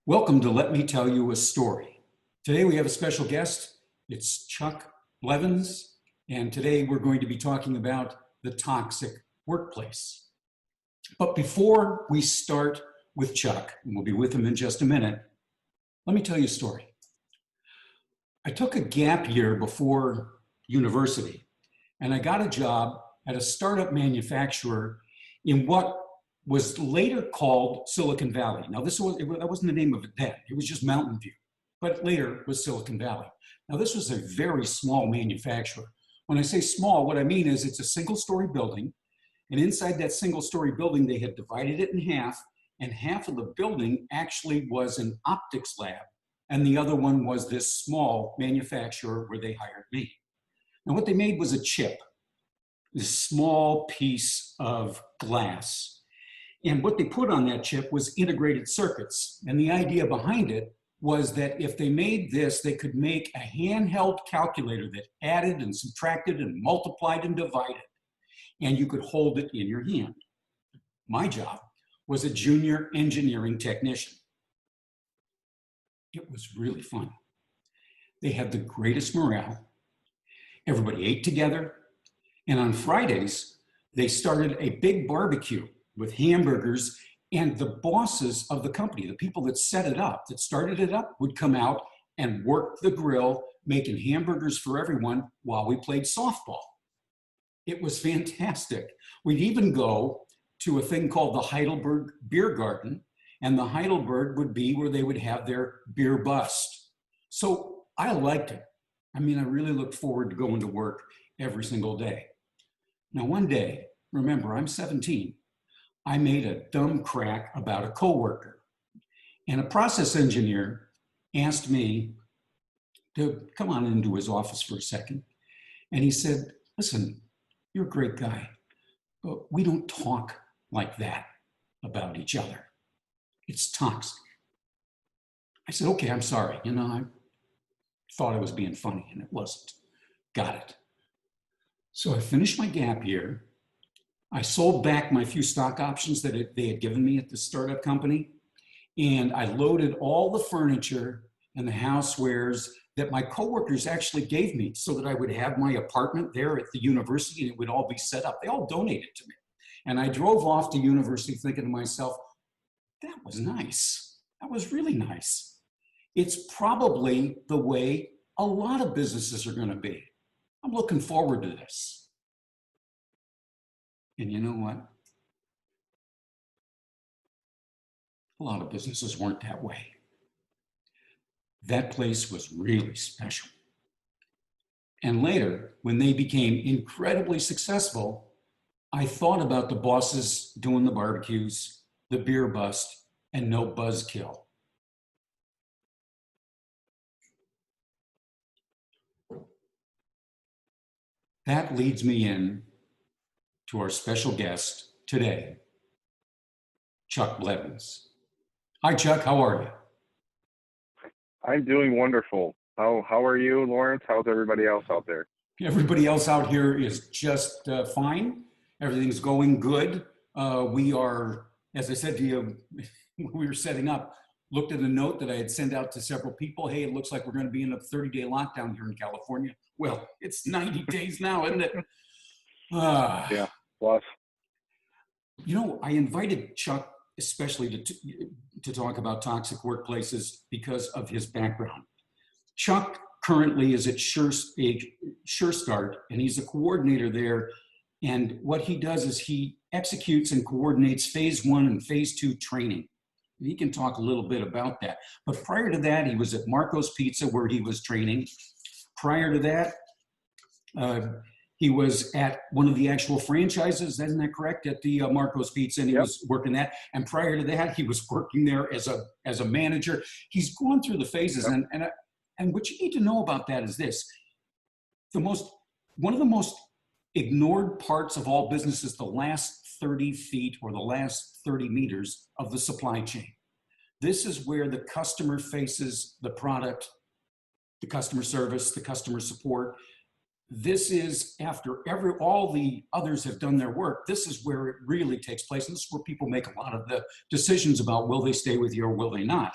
Welcome to Let Me Tell You a Story. Today we have a special guest. It's Chuck Blevins, and today we're going to be talking about the toxic workplace. But before we start with Chuck, and we'll be with him in just a minute, let me tell you a story. I took a gap year before university, and I got a job at a startup manufacturer in what was later called Silicon Valley. Now, that wasn't the name of it then. It was just Mountain View, but later was Silicon Valley. Now, this was a very small manufacturer. When I say small, what I mean is it's a single-story building, and inside that single-story building, they had divided it in half, and half of the building actually was an optics lab, and the other one was this small manufacturer where they hired me. And what they made was a chip, this small piece of glass. And what they put on that chip was integrated circuits. And the idea behind it was that if they made this, they could make a handheld calculator that added and subtracted and multiplied and divided. And you could hold it in your hand. My job was a junior engineering technician. It was really fun. They had the greatest morale. Everybody ate together. And on Fridays, they started a big barbecue with hamburgers, and the bosses of the company, the people that set it up, that started it up, would come out and work the grill, making hamburgers for everyone while we played softball. It was fantastic. We'd even go to a thing called the Heidelberg Beer Garden, and the Heidelberg would be where they would have their beer bust. So I liked it. I mean, I really looked forward to going to work every single day. Now, one day, remember, I'm 17, I made a dumb crack about a coworker. And a process engineer asked me to come on into his office for a second. And he said, listen, you're a great guy, but we don't talk like that about each other. It's toxic. I said, okay, I'm sorry. I thought I was being funny, and it wasn't. Got it. So I finished my gap year. I sold back my few stock options that they had given me at the startup company, and I loaded all the furniture and the housewares that my coworkers actually gave me so that I would have my apartment there at the university and it would all be set up. They all donated to me. And I drove off to university thinking to myself, that was nice. That was really nice. It's probably the way a lot of businesses are going to be. I'm looking forward to this. And you know what? A lot of businesses weren't that way. That place was really special. And later, when they became incredibly successful, I thought about the bosses doing the barbecues, the beer bust, and no buzzkill. That leads me in to our special guest today, Chuck Blevins. Hi, Chuck. How are you? I'm doing wonderful. How are you, Lawrence? How's everybody else out there? Everybody else out here is just fine. Everything's going good. We are, as I said to you, when we were setting up, looked at a note that I had sent out to several people. Hey, it looks like we're going to be in a 30-day lockdown here in California. Well, it's 90 days now, isn't it? Yeah, plus. I invited Chuck especially to talk about toxic workplaces because of his background. Chuck currently is at SureStart, and he's a coordinator there. And what he does is he executes and coordinates phase 1 and phase 2 training. He can talk a little bit about that. But prior to that, he was at Marco's Pizza where he was training. Prior to that, he was at one of the actual franchises, isn't that correct? At the Marco's Pizza, and he was working that. And prior to that, he was working there as a manager. He's gone through the phases, and what you need to know about that is this: one of the most ignored parts of all business is the last 30 feet or the last 30 meters of the supply chain. This is where the customer faces the product, the customer service, the customer support. This is after all the others have done their work. This is where it really takes place. And this is where people make a lot of the decisions about will they stay with you or will they not.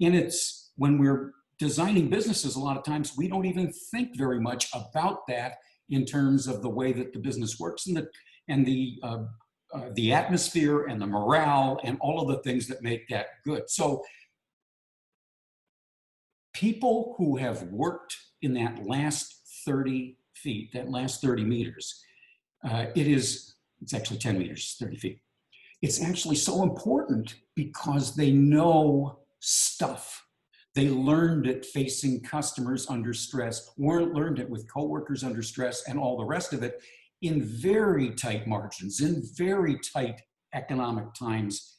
And it's when we're designing businesses, a lot of times we don't even think very much about that in terms of the way that the business works and the atmosphere and the morale and all of the things that make that good. So people who have worked in that last 30 feet, that last 30 meters, it's actually 10 meters, 30 feet. It's actually so important because they know stuff. They learned it facing customers under stress, learned it with coworkers under stress and all the rest of it in very tight margins, in very tight economic times.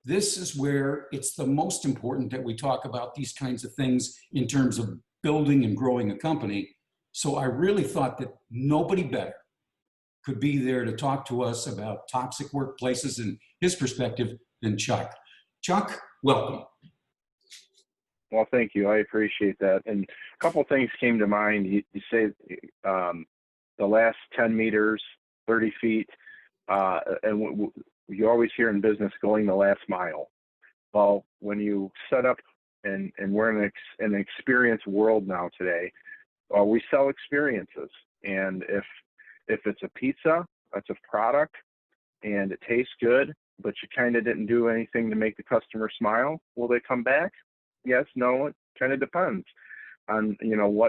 This is where it's the most important that we talk about these kinds of things in terms of building and growing a company. So I really thought that nobody better could be there to talk to us about toxic workplaces and his perspective than Chuck. Chuck, welcome. Well, thank you. I appreciate that. And a couple of things came to mind. You say the last 10 meters, 30 feet, and you always hear in business going the last mile. Well, when you set up, and we're in an experience world now today, we sell experiences. And if it's a pizza, that's a product, and it tastes good, but you kind of didn't do anything to make the customer smile, will they come back? Yes, no, it kind of depends on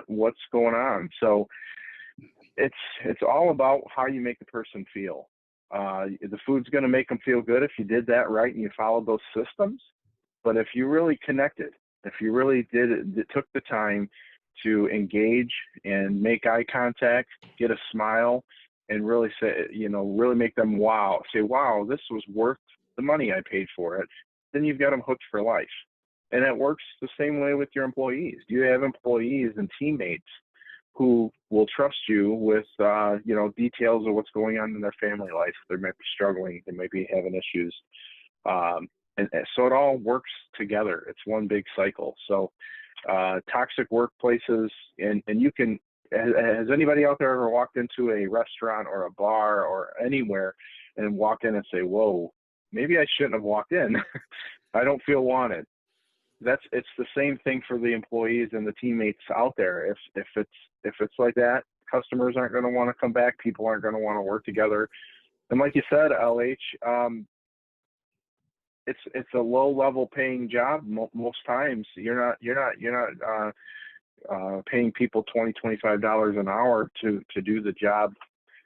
what's going on. So it's all about how you make the person feel. The food's going to make them feel good if you did that right and you followed those systems. But if you really connected, if you really took the time to engage and make eye contact, get a smile, and really say, really make them say, wow, this was worth the money I paid for it, then you've got them hooked for life. And it works the same way with your employees. You have employees and teammates who will trust you with, details of what's going on in their family life. They might be struggling. They might be having issues. And so it all works together. It's one big cycle. So toxic workplaces, and you can, has anybody out there ever walked into a restaurant or a bar or anywhere and walked in and say, whoa, maybe I shouldn't have walked in. I don't feel wanted. It's the same thing for the employees and the teammates out there. If it's like that, customers aren't going to want to come back. People aren't going to want to work together. And like you said, LH, it's a low level paying job. Most times you're not paying people $20-$25 an hour to do the job,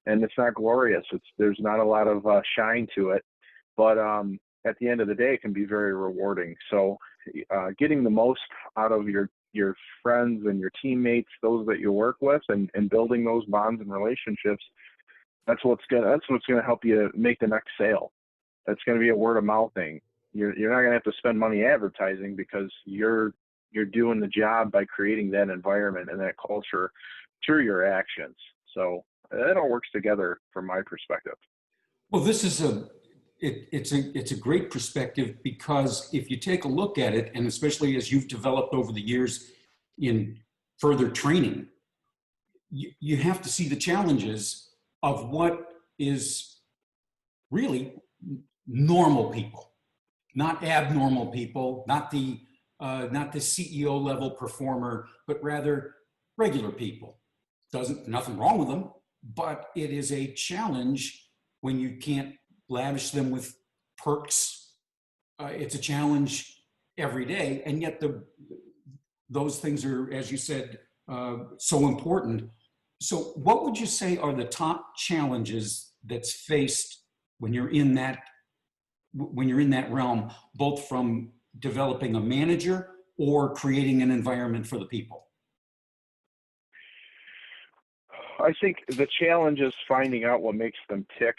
and it's not glorious. There's not a lot of shine to it, but at the end of the day, it can be very rewarding. So getting the most out of your friends and your teammates, those that you work with, and building those bonds and relationships, that's what's gonna help you make the next sale. That's gonna be a word of mouth thing. You're not gonna have to spend money advertising because you're doing the job by creating that environment and that culture through your actions. So it all works together from my perspective. Well, this is it's a great perspective, because if you take a look at it, and especially as you've developed over the years in further training, you have to see the challenges of what is really normal people, not abnormal people, not the CEO level performer, but rather regular people. Nothing wrong with them, but it is a challenge when you can't lavish them with perks. It's a challenge every day, and yet those things are, as you said, so important. So what would you say are the top challenges that's faced when you're in that realm, both from developing a manager or creating an environment for the people? I think the challenge is finding out what makes them tick.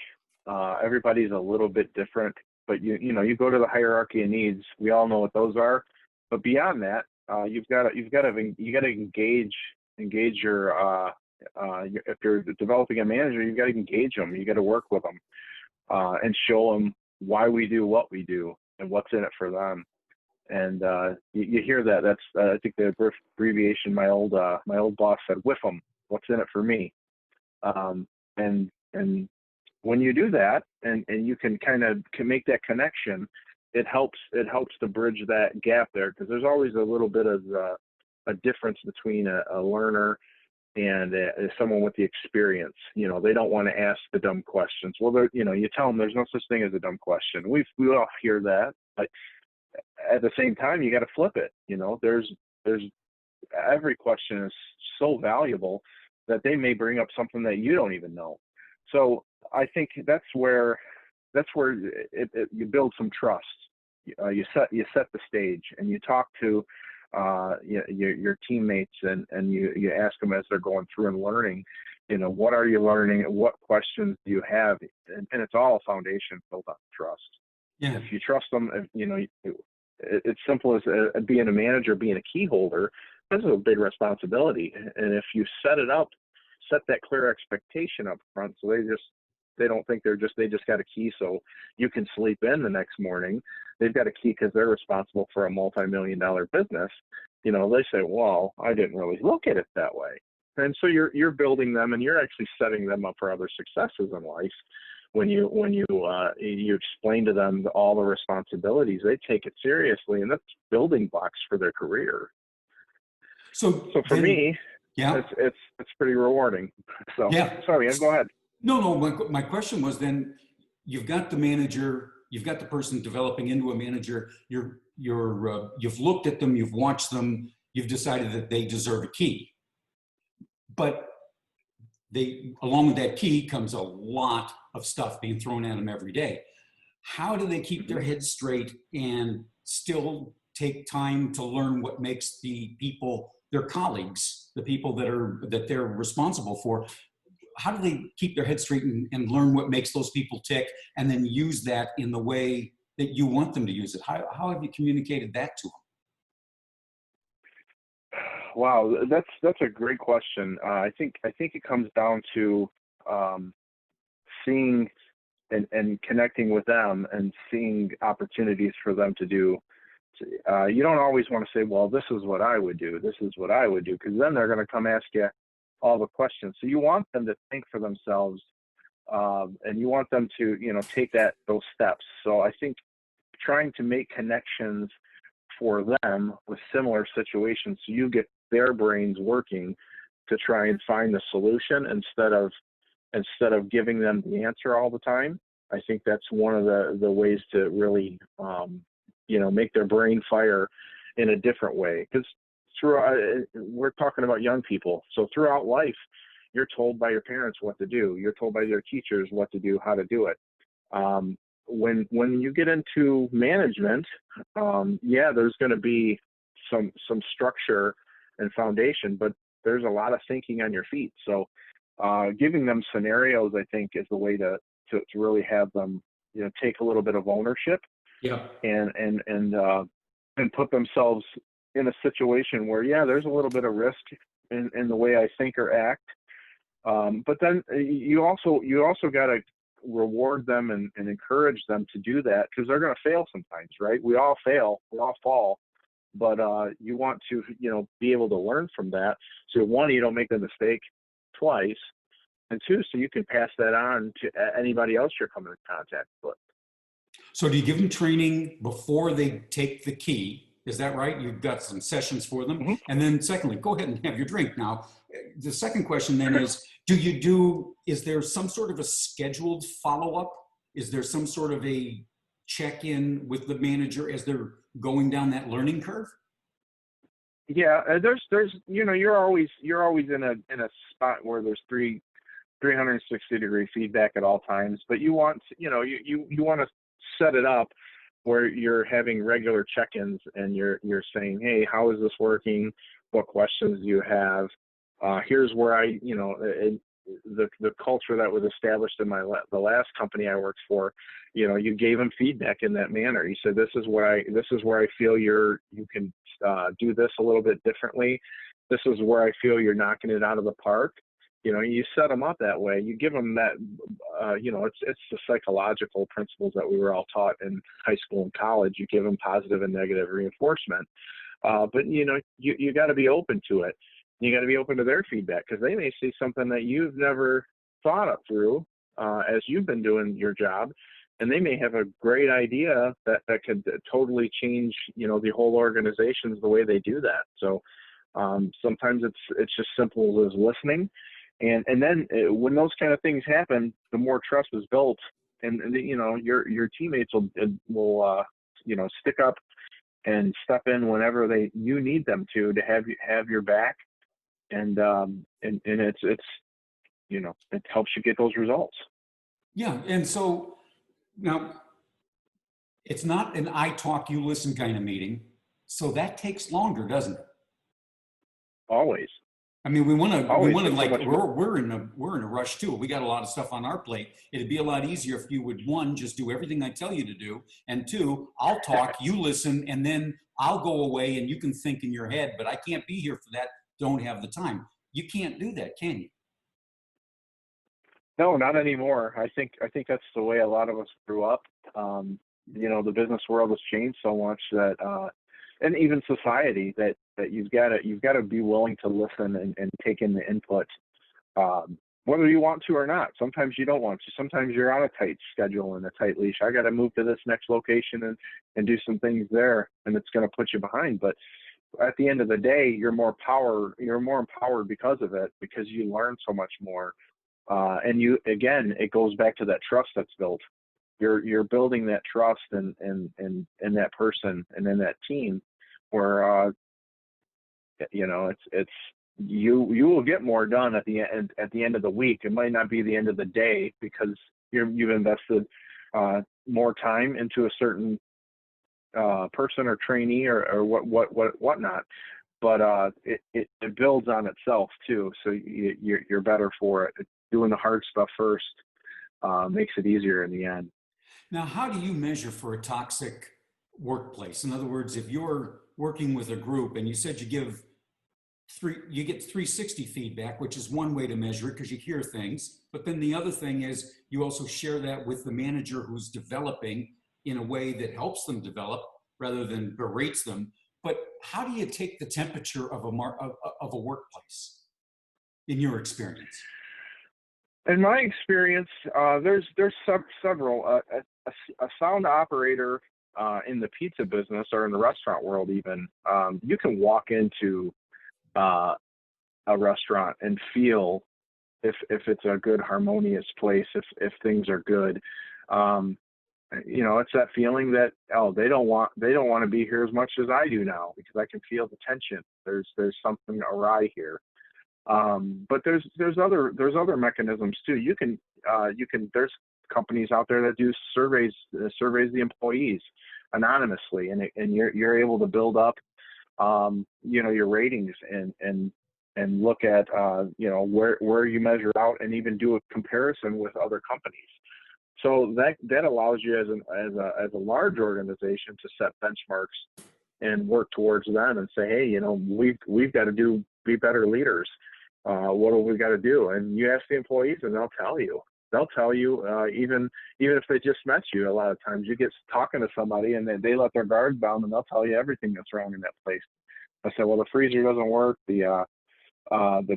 Everybody's a little bit different, but you go to the hierarchy of needs. We all know what those are, but beyond that, you've got to engage your if you're developing a manager, you've got to engage them. You got to work with them and show them why we do what we do and what's in it for them. And you hear that. That's I think the abbreviation my old boss said, "WIF them. What's in it for me?" And when you do that, and you can make that connection, it helps to bridge that gap there, because there's always a little bit of a difference between a learner and someone with the experience. They don't want to ask the dumb questions. Well, you tell them there's no such thing as a dumb question. We all hear that, but at the same time, you got to flip it. There's every question is so valuable that they may bring up something that you don't even know. So I think that's where you build some trust. You set the stage, and you talk to your teammates, and you ask them as they're going through and learning, what are you learning? What questions do you have? And it's all a foundation built on trust. Yeah. If you trust them, it's simple as being a manager, being a key holder. This is a big responsibility. And if you set that clear expectation up front, so they don't think they just got a key so you can sleep in the next morning. They've got a key because they're responsible for a multi-million-dollar business. They say, well, I didn't really look at it that way. And so you're building them, and you're actually setting them up for other successes in life. When you explain to them all the responsibilities, they take it seriously, and that's building blocks for their career. So for me, yeah, it's pretty rewarding. So yeah. Sorry, go ahead. No. My question was, then you've got the manager, you've got the person developing into a manager. You've looked at them, you've watched them, you've decided that they deserve a key. But along with that key comes a lot of stuff being thrown at them every day. How do they keep their heads straight and still take time to learn what makes the people, their colleagues, the people that they're responsible for? How do they keep their heads straight and learn what makes those people tick, and then use that in the way that you want them to use it? How have you communicated that to them? Wow, that's a great question. I think it comes down to seeing and connecting with them and seeing opportunities for them to do. You don't always want to say, well, this is what I would do. This is what I would do, because then they're going to come ask you all the questions. So you want them to think for themselves, and you want them to, take those steps. So I think trying to make connections for them with similar situations, so you get their brains working to try and find the solution instead of giving them the answer all the time. I think that's one of the ways to really make their brain fire in a different way. Because we're talking about young people, so throughout life you're told by your parents what to do, you're told by your teachers what to do, how to do it. When you get into management, there's going to be some structure and foundation, but there's a lot of thinking on your feet. So giving them scenarios, I think, is the way to really have them, take a little bit of ownership. Yeah. And put themselves in a situation where, there's a little bit of risk in the way I think or act. But then you also got to reward them and encourage them to do that, because they're going to fail sometimes, right? We all fail, we all fall, but you want to, be able to learn from that. So one, you don't make the mistake twice, and two, so you can pass that on to anybody else you're coming in contact with. So do you give them training before they take the key? Is that right? You've got some sessions for them. Mm-hmm. And then secondly, go ahead and have your drink now. The second question then is, is there some sort of a scheduled follow-up? Is there some sort of a check-in with the manager as they're going down that learning curve? Yeah, there's you're always in a spot where there's 360-degree feedback at all times, but you want to set it up where you're having regular check-ins, and you're saying, hey, how is this working? What questions do you have? Here's where the culture that was established in the last company I worked for, you gave them feedback in that manner. You said, this is where I feel you can do this a little bit differently. This is where I feel you're knocking it out of the park. You set them up that way. You give them that, it's the psychological principles that we were all taught in high school and college. You give them positive and negative reinforcement. But, you got to be open to it. You got to be open to their feedback, because they may see something that you've never thought of through as you've been doing your job. and they may have a great idea that could totally change, the whole organization's the way they do that. So sometimes it's just simple as listening, and then when those kind of things happen, the more trust is built, and your teammates will stick up and step in whenever you need them to have your back, and it helps you get those results. Yeah. And so now it's not an I talk, you listen kind of meeting. So that takes longer, doesn't it? Always. I mean, we want to Always. like, we're in a rush too. We got a lot of stuff on our plate. It'd be a lot easier if you would, one, just do everything I tell you to do. And two, I'll talk, you listen, and then I'll go away and you can think in your head, but I can't be here for that. Don't have the time. You can't do that, can you? No, not anymore. I think that's the way a lot of us grew up. The business world has changed so much that, and even society, that you've got to be willing to listen and take in the input, whether you want to or not. Sometimes you don't want to. Sometimes you're on a tight schedule and a tight leash. I got to move to this next location and do some things there, and it's going to put you behind. But at the end of the day, you're more empowered because of it, because you learn so much more. And it goes back to that trust that's built. You're building that trust in that person and in that team, where it's you will get more done at the end of the week. It might not be the end of the day, because you've invested more time into a certain person or trainee or whatnot. But it builds on itself too. So you're better for it. Doing the hard stuff first makes it easier in the end. Now, how do you measure for a toxic workplace? In other words, if you're working with a group and you said you get 360 feedback, which is one way to measure it because you hear things. But then the other thing is you also share that with the manager who's developing in a way that helps them develop rather than berates them. But how do you take the temperature of a workplace in your experience? In my experience, there's several. A sound operator in the pizza business or in the restaurant world, even, you can walk into a restaurant and feel if it's a good, harmonious place, if things are good. It's that feeling that, they don't want to be here as much as I do now, because I can feel the tension. There's something awry here. But there's other mechanisms too. There's companies out there that do surveys the employees anonymously, and you're able to build up your ratings and look at where you measure out, and even do a comparison with other companies. So that allows you as a large organization to set benchmarks and work towards them and say, hey, we've got to be better leaders. What do we got to do? And you ask the employees, and they'll tell you. They'll tell you, even if they just met you. A lot of times you get talking to somebody and they let their guard down, and they'll tell you everything that's wrong in that place. I said, well, the freezer doesn't work. The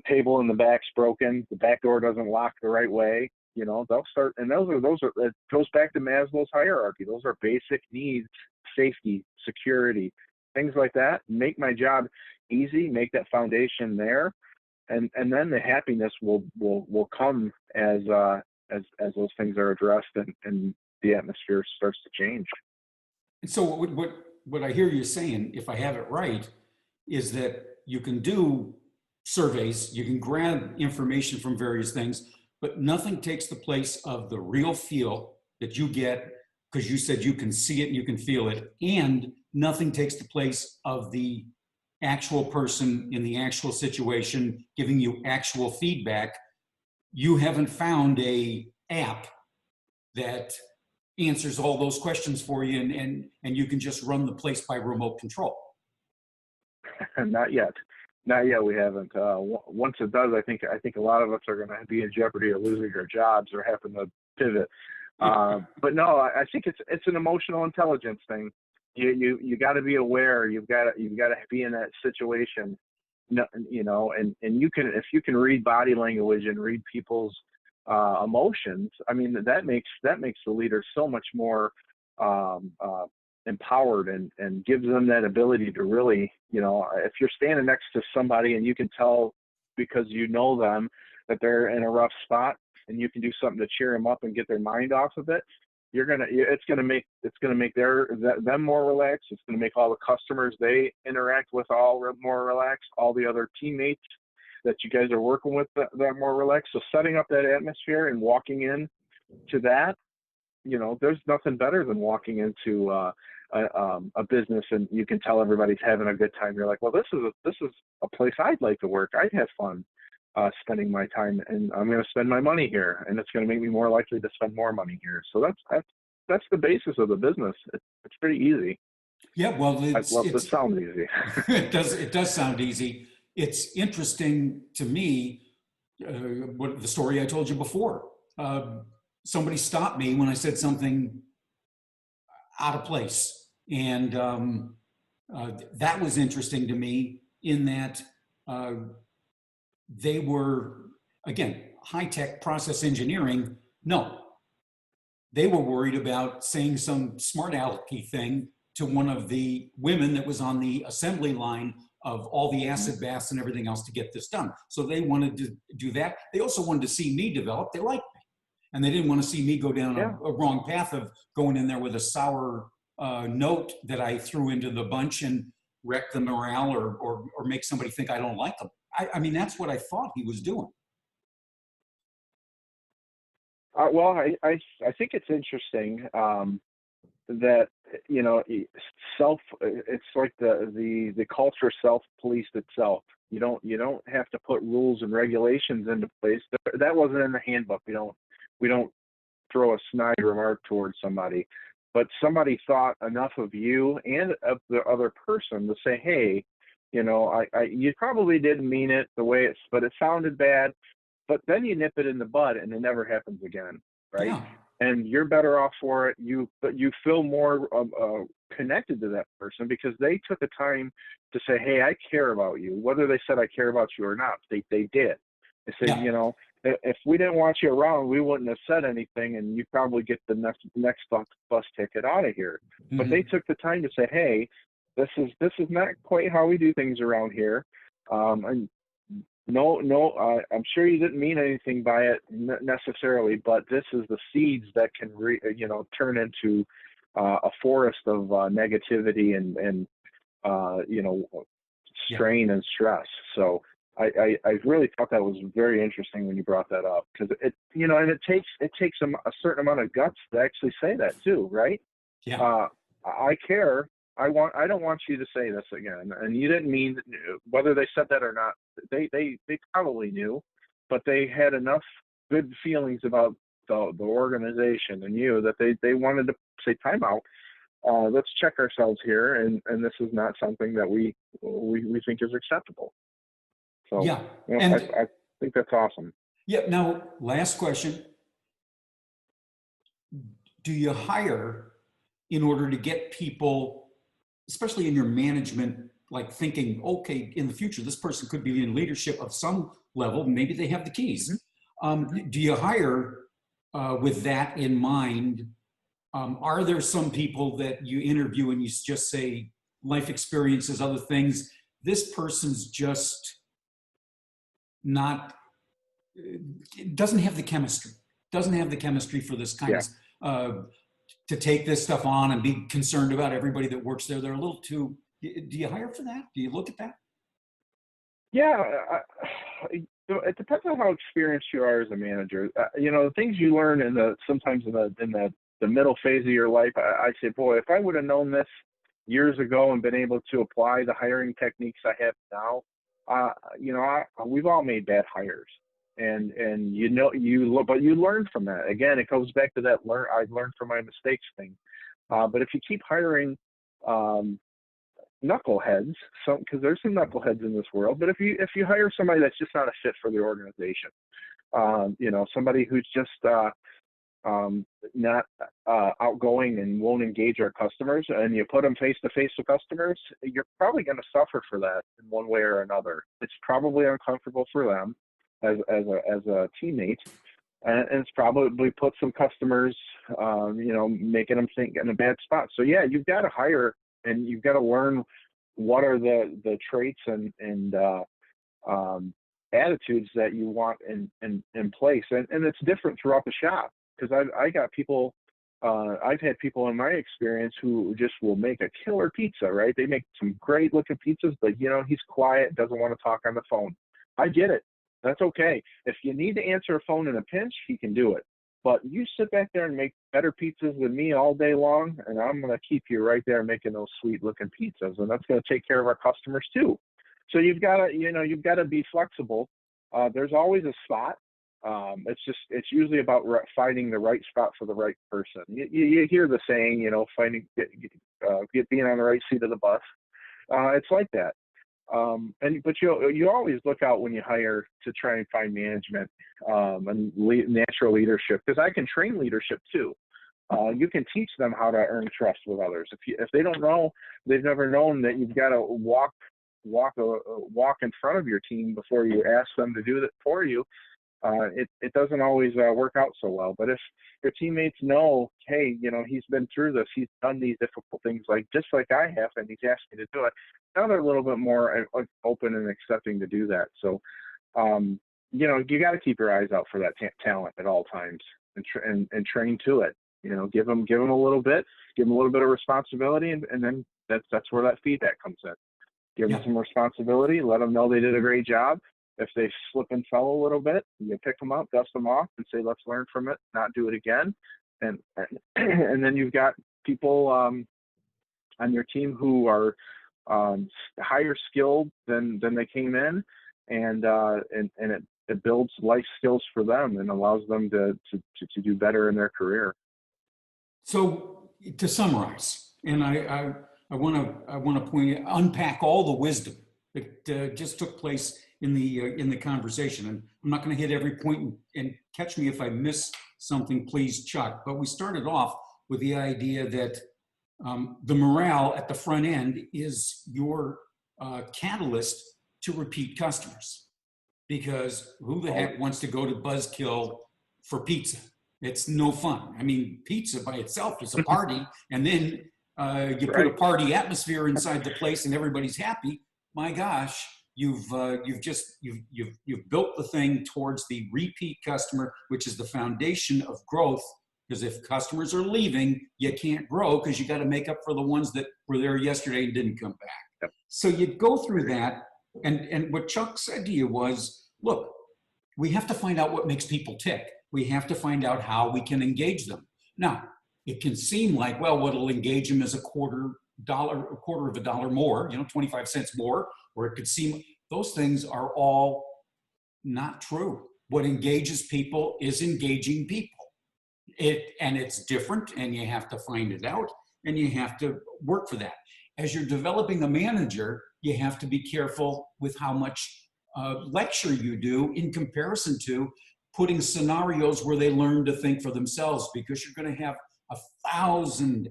table in the back's broken. The back door doesn't lock the right way. They'll start, and those are. It goes back to Maslow's hierarchy. Those are basic needs: safety, security, things like that. Make my job easy. Make that foundation there, and then the happiness will come as those things are addressed and the atmosphere starts to change. And so what I hear you saying, if I have it right, is that you can do surveys, you can grab information from various things, but nothing takes the place of the real feel that you get, because you said you can see it and you can feel it, and nothing takes the place of the actual person in the actual situation giving you actual feedback. You haven't found a app that answers all those questions for you, and you can just run the place by remote control. Not yet. We haven't. Once it does, I think a lot of us are going to be in jeopardy of losing our jobs or having to pivot. But no, I think it's an emotional intelligence thing. You got to be aware. You've got to be in that situation. And you can, if you can read body language and read people's emotions, I mean, that makes the leader so much more empowered, and gives them that ability to really, if you're standing next to somebody and you can tell because you know them that they're in a rough spot, and you can do something to cheer them up and get their mind off of it, it's gonna make them more relaxed. It's gonna make all the customers they interact with more relaxed. All the other teammates that you guys are working with that more relaxed. So setting up that atmosphere and walking in to that, there's nothing better than walking into a business and you can tell everybody's having a good time. You're like, well, this is a place I'd like to work. I'd have fun spending my time, and I'm going to spend my money here, and it's going to make me more likely to spend more money here. So that's the basis of the business. It's pretty easy. Yeah, well, it sounds easy. It does sound easy. It's interesting to me, what the story I told you before. Somebody stopped me when I said something out of place. And that was interesting to me in that they were, again, high-tech process engineering. No, they were worried about saying some smart alecky thing to one of the women that was on the assembly line of all the acid baths and everything else to get this done. So they wanted to do that. They also wanted to see me develop. They liked me. And they didn't want to see me go down a wrong path of going in there with a sour note that I threw into the bunch and wreck the morale or make somebody think I don't like them. I mean, that's what I thought he was doing. Well, I think it's interesting that it's like the culture self-policed itself. You don't have to put rules and regulations into place. That wasn't in the handbook. We don't throw a snide remark towards somebody, but somebody thought enough of you and of the other person to say, hey, you probably didn't mean it the way but it sounded bad. But then you nip it in the bud, and it never happens again, right? Yeah. And you're better off for it. But you feel more connected to that person because they took the time to say, "Hey, I care about you." Whether they said, "I care about you" or not, they did. They said, if we didn't want you around, we wouldn't have said anything, and you probably get the next bus ticket out of here. Mm-hmm. But they took the time to say, "Hey, this is not quite how we do things around here." And no, I'm sure you didn't mean anything by it necessarily, but this is the seeds that can turn into a forest of negativity and strain and stress. So I really thought that was very interesting when you brought that up, because and it takes a certain amount of guts to actually say that too, right? Yeah. I care. I don't want you to say this again. And you didn't mean, whether they said that or not, they probably knew, but they had enough good feelings about the organization and you that they wanted to say, time out. Let's check ourselves here. And this is not something that we think is acceptable. So yeah. And I think that's awesome. Yeah. Now, last question. Do you hire in order to get people, especially in your management, like thinking, okay, in the future, this person could be in leadership of some level, maybe they have the keys. Mm-hmm. Do you hire with that in mind? Are there some people that you interview and you just say, life experiences, other things, this person's just doesn't have the chemistry for this kind of, to take this stuff on and be concerned about everybody that works there? They're a little too, do you hire for that? Do you look at that? Yeah, it depends on how experienced you are as a manager. The things you learn sometimes in the middle phase of your life, I say, boy, if I would have known this years ago and been able to apply the hiring techniques I have now, we've all made bad hires. And but you learn from that. Again, it goes back to that I learned from my mistakes thing. But if you keep hiring knuckleheads, because there's some knuckleheads in this world, but if you hire somebody that's just not a fit for the organization, somebody who's just not outgoing and won't engage our customers, and you put them face to face with customers, you're probably going to suffer for that in one way or another. It's probably uncomfortable for them as a teammate, and it's probably put some customers, making them think in a bad spot. So yeah, you've got to hire and you've got to learn what are the traits and attitudes that you want in place, and it's different throughout the shop, because I got people. I've had people in my experience who just will make a killer pizza, right? They make some great looking pizzas, but he's quiet, doesn't want to talk on the phone. I get it. That's okay. If you need to answer a phone in a pinch, he can do it. But you sit back there and make better pizzas than me all day long, and I'm going to keep you right there making those sweet looking pizzas, and that's going to take care of our customers too. So you've got to be flexible. There's always a spot. It's usually about finding the right spot for the right person. You hear the saying, being on the right seat of the bus. It's like that. But you always look out when you hire to try and find management and natural leadership, because I can train leadership too. You can teach them how to earn trust with others. If they don't know, they've never known that you've got to walk in front of your team before you ask them to do that for you. It doesn't always work out so well. But if your teammates know, hey, he's been through this, he's done these difficult things just like I have, and he's asked me to do it, now they're a little bit more open and accepting to do that. So, you got to keep your eyes out for that talent at all times, and train to it. Give them a little bit, give them a little bit of responsibility, and then that's where that feedback comes in. Give them some responsibility, let them know they did a great job. If they slip and fell a little bit, you pick them up, dust them off, and say, let's learn from it, not do it again. And then you've got people on your team who are higher skilled than they came in, and it builds life skills for them and allows them to do better in their career. So to summarize, and I want to unpack all the wisdom that just took place in the conversation, and I'm not going to hit every point, and catch me if I miss something, please, Chuck. But we started off with the idea that the morale at the front end is your catalyst to repeat customers, because who the heck wants to go to Buzzkill for pizza? It's no fun. I mean, pizza by itself is a party, and then you put a party atmosphere inside the place, and everybody's happy. My gosh, you've built the thing towards the repeat customer, which is the foundation of growth. Because if customers are leaving, you can't grow, because you got to make up for the ones that were there yesterday and didn't come back. Yep. So you go through that, and what Chuck said to you was, look, we have to find out what makes people tick. We have to find out how we can engage them. Now, it can seem like, well, what'll engage them is a quarter of a dollar more, 25 cents more, or it could seem, those things are all not true. What engages people is engaging people. And it's different, and you have to find it out, and you have to work for that. As you're developing a manager, you have to be careful with how much lecture you do in comparison to putting scenarios where they learn to think for themselves, because you're going to have 1,000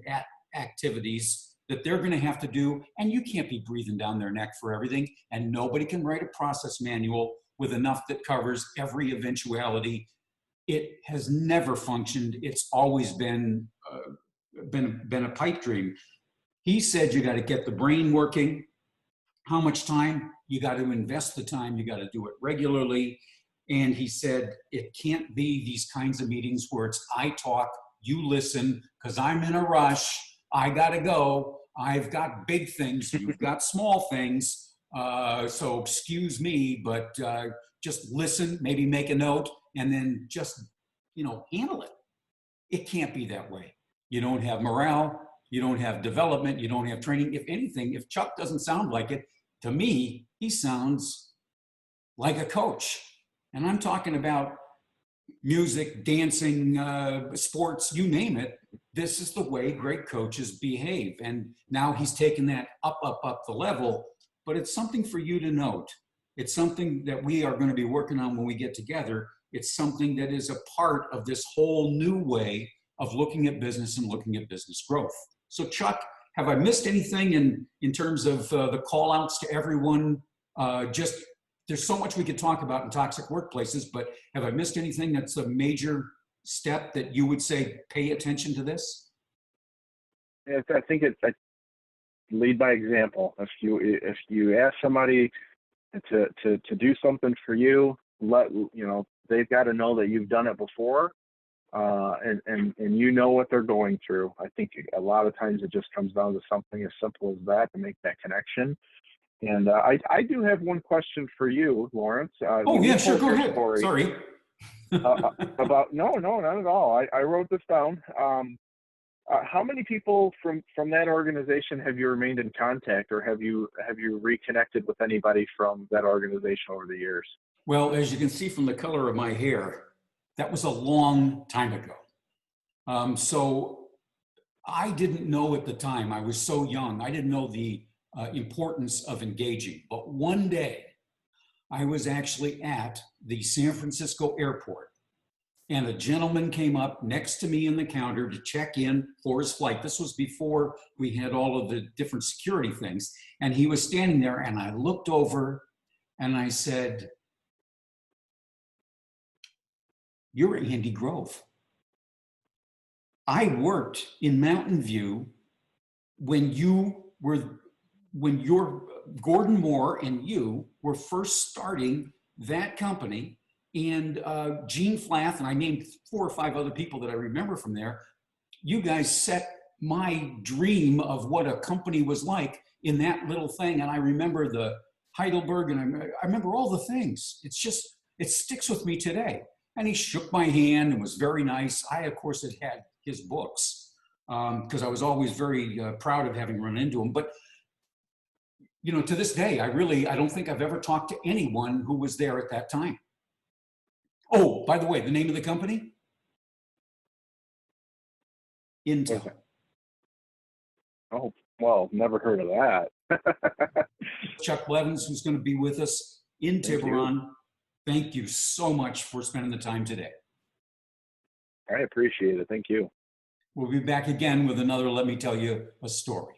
activities that they're going to have to do, and you can't be breathing down their neck for everything, and nobody can write a process manual with enough that covers every eventuality. It has never functioned. It's always been a pipe dream. He said you got to get the brain working. How much time? You got to invest the time. You got to do it regularly. And he said it can't be these kinds of meetings where it's I talk, you listen, because I'm in a rush. I got to go. I've got big things. You've got small things. So excuse me, but just listen, maybe make a note, and then just, handle it. It can't be that way. You don't have morale. You don't have development. You don't have training. If anything, if Chuck doesn't sound like it, to me, he sounds like a coach. And I'm talking about music, dancing, sports, you name it. This is the way great coaches behave. And now he's taken that up the level, but it's something for you to note. It's something that we are going to be working on when we get together. It's something that is a part of this whole new way of looking at business and looking at business growth. So Chuck, have I missed anything in terms of the call outs to everyone? Just there's so much we could talk about in toxic workplaces, but have I missed anything that's a major step that you would say, pay attention to this? I think I lead by example. If you ask somebody to do something for you, they've got to know that you've done it before, and you know what they're going through. I think a lot of times it just comes down to something as simple as that to make that connection. And I do have one question for you, Lawrence. Oh yeah, sure, go ahead. Story, Sorry. about no, not at all. I wrote this down. How many people from that organization have you remained in contact, or have you reconnected with anybody from that organization over the years? Well, as you can see from the color of my hair, that was a long time ago. So I didn't know at the time, I was so young, I didn't know the importance of engaging. But one day, I was actually at the San Francisco airport, and a gentleman came up next to me in the counter to check in for his flight. This was before we had all of the different security things. And he was standing there, and I looked over and I said, "You're Andy Grove. I worked in Mountain View when Gordon Moore and you were first starting that company, and Gene Flath," and I named 4 or 5 other people that I remember from there. "You guys set my dream of what a company was like in that little thing." And I remember the Heidelberg, and I remember all the things. It sticks with me today. And he shook my hand and was very nice. I, of course, had his books because I was always very proud of having run into him. But to this day, I don't think I've ever talked to anyone who was there at that time. Oh, by the way, the name of the company? Intel. Okay. Oh, well, never heard of that. Chuck Blevins, who's going to be with us in Tiburon. Thank you so much for spending the time today. I appreciate it. Thank you. We'll be back again with another Let Me Tell You a Story.